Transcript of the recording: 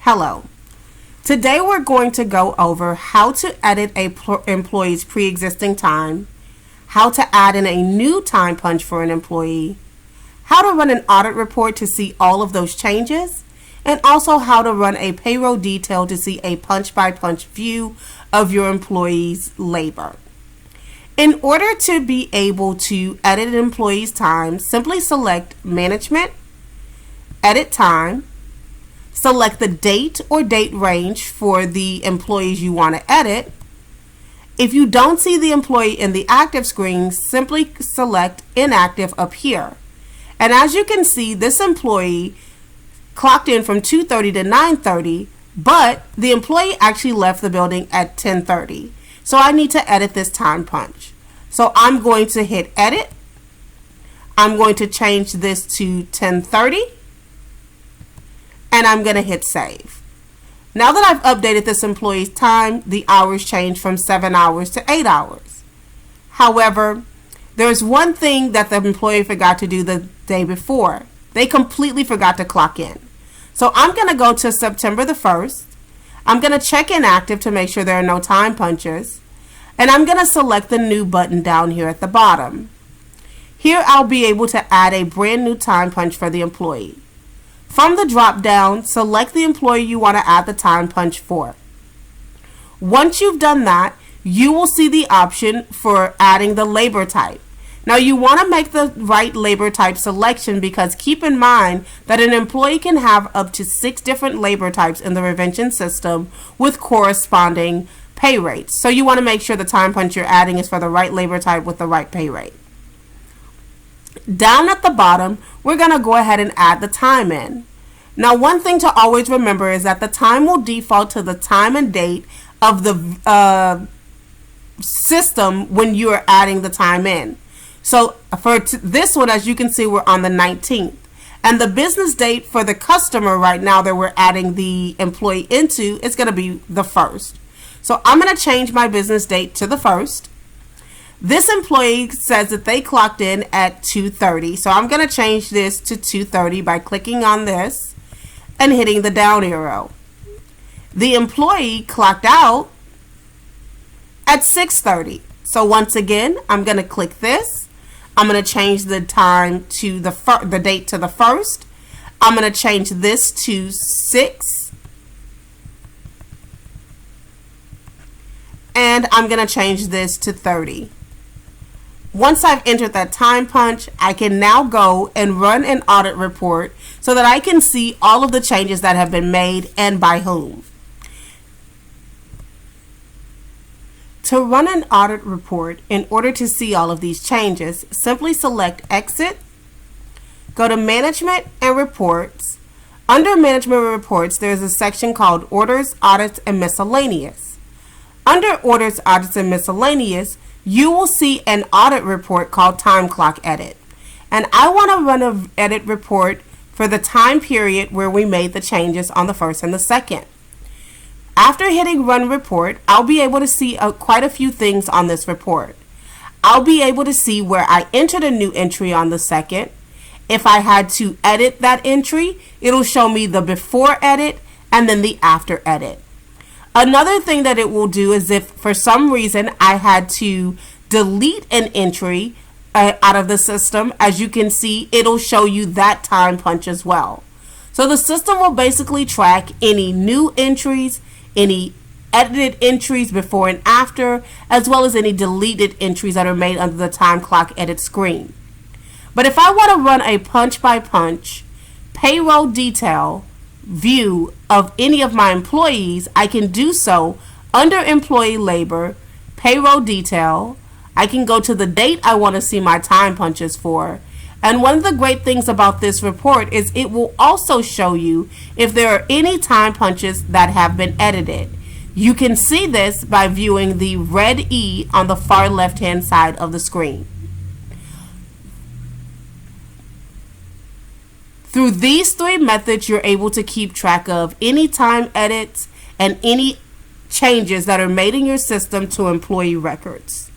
Hello. Today we're going to go over how to edit a employee's pre-existing time, how to add in a new time punch for an employee, how to run an audit report to see all of those changes, and also how to run a payroll detail to see a punch-by-punch view of your employee's labor. In order to be able to edit an employee's time, simply select Management, Edit Time, select the date or date range for the employees you want to edit. If you don't see the employee in the active screen, simply select Inactive up here. And as you can see, this employee clocked in from 2:30 to 9:30, but the employee actually left the building at 10:30. So I need to edit this time punch. So I'm going to hit Edit. I'm going to change this to 10:30. And I'm going to hit Save. Now that I've updated this employee's time, the hours changed from 7 hours to 8 hours. However, there's one thing that the employee forgot to do the day before. They completely forgot to clock in. So I'm going to go to September the 1st. I'm going to check Inactive to make sure there are no time punches. And I'm going to select the new button down here at the bottom. Here I'll be able to add a brand new time punch for the employee. From the drop down, select the employee you want to add the time punch for. Once you've done that, you will see the option for adding the labor type. Now you want to make the right labor type selection because keep in mind that an employee can have up to 6 different labor types in the Revention system with corresponding pay rates. So you want to make sure the time punch you're adding is for the right labor type with the right pay rate. Down at the bottom, we're going to go ahead and add the time in. Now, one thing to always remember is that the time will default to the time and date of the system when you are adding the time in. So for this one, as you can see, we're on the 19th. And the business date for the customer right now that we're adding the employee into is going to be the 1st. So I'm going to change my business date to the 1st. This employee says that they clocked in at 2:30, so I'm going to change this to 2:30 by clicking on this and hitting the down arrow. The employee clocked out at 6:30, so once again, I'm going to click this. I'm going to change the time to the date to the 1st. I'm going to change this to 6. And I'm going to change this to 30. Once I've entered that time punch, I can now go and run an audit report so that I can see all of the changes that have been made and by whom. To run an audit report, in order to see all of these changes, simply select Exit, go to Management and Reports. Under Management and Reports, there is a section called Orders, Audits, and Miscellaneous. Under Orders, Audits, and Miscellaneous, you will see an audit report called Timeclock Edit. And I want to run an edit report for the time period where we made the changes on the 1st and the 2nd. After hitting Run Report, I'll be able to see quite a few things on this report. I'll be able to see where I entered a new entry on the 2nd. If I had to edit that entry, it'll show me the before edit and then the after edit. Another thing that it will do is if for some reason I had to delete an entry out of the system, as you can see, it'll show you that time punch as well. So the system will basically track any new entries, any edited entries before and after, as well as any deleted entries that are made under the time clock edit screen. But if I want to run a punch-by-punch payroll detail view of any of my employees, I can do so under Employee Labor, Payroll Detail. I can go to the date I want to see my time punches for. And one of the great things about this report is it will also show you if there are any time punches that have been edited. You can see this by viewing the red E on the far left-hand side of the screen. Through these 3 methods, you're able to keep track of any time edits and any changes that are made in your system to employee records.